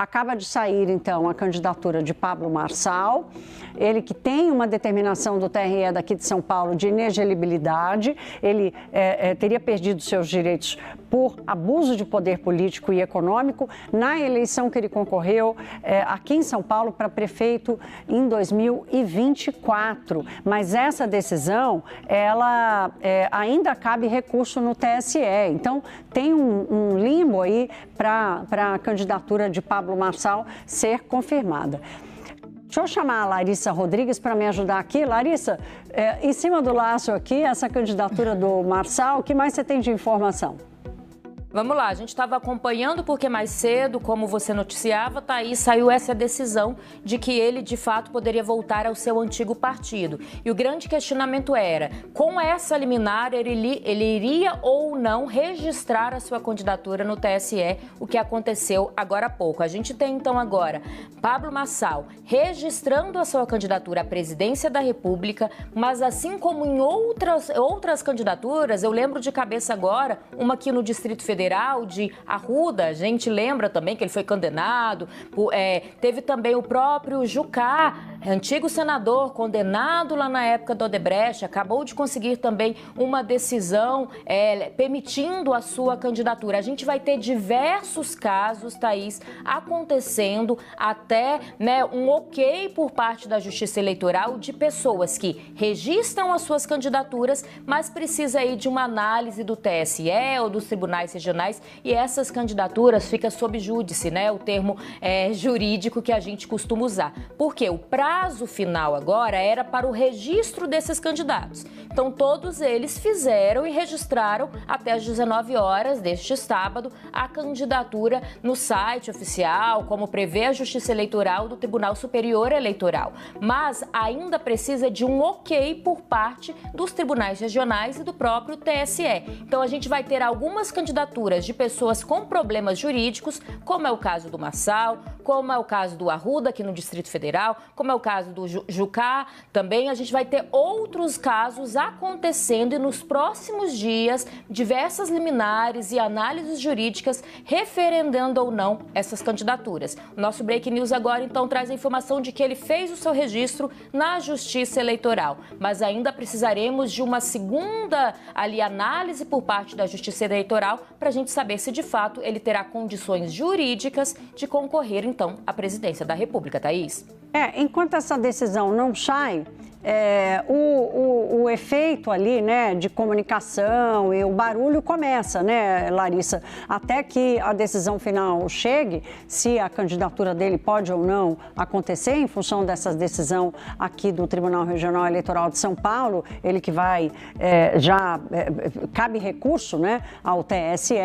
Acaba de sair, então, a candidatura de Pablo Marçal, ele que tem uma determinação do TRE daqui de São Paulo de inelegibilidade, ele teria perdido seus direitos por abuso de poder político e econômico na eleição que ele concorreu aqui em São Paulo para prefeito em 2024. Mas essa decisão, ela ainda cabe recurso no TSE. Então, tem um limbo aí para a candidatura de Pablo Marçal ser confirmada. Deixa eu chamar a Larissa Rodrigues para me ajudar aqui. Larissa, em cima do laço aqui, essa candidatura do Marçal, o que mais você tem de informação? Vamos lá, a gente estava acompanhando porque mais cedo, como você noticiava, Thaís, saiu essa decisão de que ele, de fato, poderia voltar ao seu antigo partido. E o grande questionamento era, com essa liminar, ele iria ou não registrar a sua candidatura no TSE, o que aconteceu agora há pouco. A gente tem, então, agora Pablo Marçal registrando a sua candidatura à presidência da República, mas assim como em outras candidaturas, eu lembro de cabeça agora, uma aqui no Distrito Federal, de Arruda, a gente lembra também que ele foi condenado, teve também o próprio Jucá, antigo senador, condenado lá na época do Odebrecht, acabou de conseguir também uma decisão permitindo a sua candidatura. A gente vai ter diversos casos, Thaís, acontecendo até um ok por parte da Justiça Eleitoral de pessoas que registram as suas candidaturas, mas precisa aí de uma análise do TSE ou dos tribunais regionais, e essas candidaturas ficam sob júdice, o termo jurídico que a gente costuma usar. Porque o prazo final agora era para o registro desses candidatos. Então, todos eles fizeram e registraram até as 19 horas deste sábado a candidatura no site oficial, como prevê a Justiça Eleitoral do Tribunal Superior Eleitoral. Mas ainda precisa de um ok por parte dos tribunais regionais e do próprio TSE. Então, a gente vai ter algumas candidaturas de pessoas com problemas jurídicos, como é o caso do Marçal, como é o caso do Arruda, aqui no Distrito Federal, como é o caso do Jucá. Também a gente vai ter outros casos acontecendo e nos próximos dias, diversas liminares e análises jurídicas referendando ou não essas candidaturas. O nosso Break News agora, então, traz a informação de que ele fez o seu registro na Justiça Eleitoral, mas ainda precisaremos de uma segunda análise por parte da Justiça Eleitoral para a gente saber se, de fato, ele terá condições jurídicas de concorrer, então, à presidência da República, Thaís. Enquanto essa decisão não sai, o efeito ali, de comunicação e o barulho começa, Larissa? Até que a decisão final chegue, se a candidatura dele pode ou não acontecer em função dessa decisão aqui do Tribunal Regional Eleitoral de São Paulo, ele que vai, cabe recurso, ao TSE,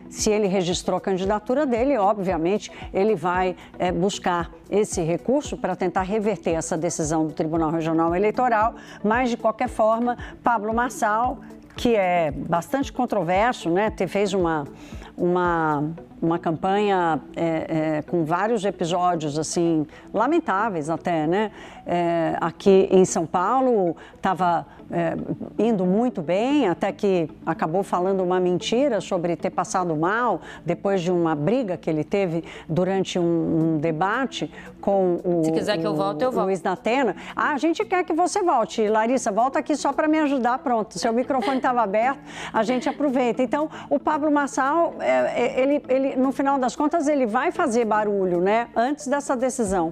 se ele registrou a candidatura dele, obviamente, ele vai buscar esse recurso para tentar reverter essa decisão do Tribunal Regional Eleitoral, mas, de qualquer forma, Pablo Marçal, que é bastante controverso, fez uma campanha com vários episódios, assim, lamentáveis até, aqui em São Paulo, estava indo muito bem, até que acabou falando uma mentira sobre ter passado mal, depois de uma briga que ele teve durante um debate com o Se quiser que eu volte, eu volto. Luiz Datena. A gente quer que você volte. Larissa, volta aqui só para me ajudar, pronto. Seu microfone estava aberto, a gente aproveita. Então, o Pablo Marçal, ele, no final das contas, ele vai fazer barulho, antes dessa decisão.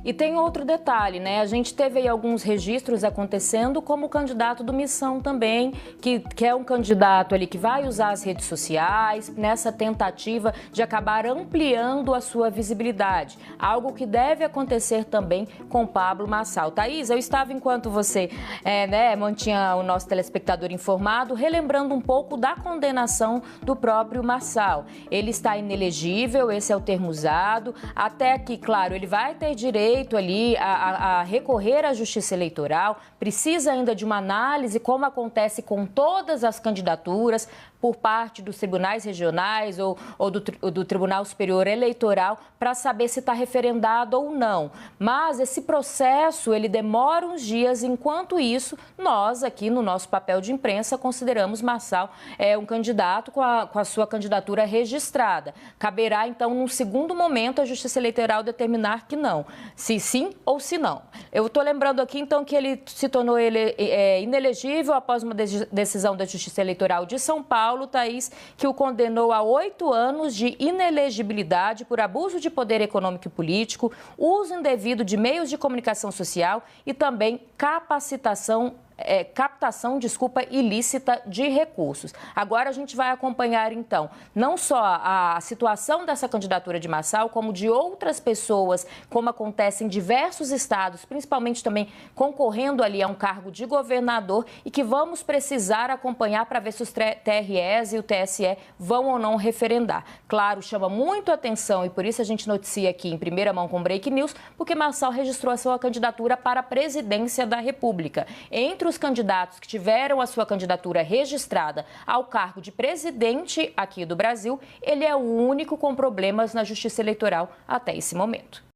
E tem outro detalhe, A gente teve aí alguns registros acontecendo, como o candidato do Missão também, que é um candidato ali que vai usar as redes sociais nessa tentativa de acabar ampliando a sua visibilidade. Algo que deve acontecer também com Pablo Marçal. Thaís, eu estava, enquanto você mantinha o nosso telespectador informado, relembrando um pouco da condenação do próprio Marçal. Ele está inelegível, esse é o termo usado, até que, claro, ele vai ter direito ali a recorrer à Justiça Eleitoral, precisa ainda de uma análise, como acontece com todas as candidaturas, por parte dos tribunais regionais ou do Tribunal Superior Eleitoral para saber se está referendado ou não. Mas esse processo, ele demora uns dias. Enquanto isso, nós aqui no nosso papel de imprensa consideramos Marçal um candidato com a sua candidatura registrada. Caberá, então, num segundo momento, a Justiça Eleitoral determinar que não, se sim ou se não. Eu estou lembrando aqui, então, que ele se tornou inelegível após uma decisão da Justiça Eleitoral de São Paulo, Thaís, que o condenou a 8 anos de inelegibilidade por abuso de poder econômico e político, uso indevido de meios de comunicação social e também captação ilícita de recursos. Agora a gente vai acompanhar, então, não só a situação dessa candidatura de Marçal, como de outras pessoas, como acontece em diversos estados, principalmente também concorrendo ali a um cargo de governador, e que vamos precisar acompanhar para ver se os TREs e o TSE vão ou não referendar. Claro, chama muito atenção, e por isso a gente noticia aqui em primeira mão com Break News, porque Marçal registrou a sua candidatura para a presidência da República. Entre os candidatos que tiveram a sua candidatura registrada ao cargo de presidente aqui do Brasil, ele é o único com problemas na Justiça Eleitoral até esse momento.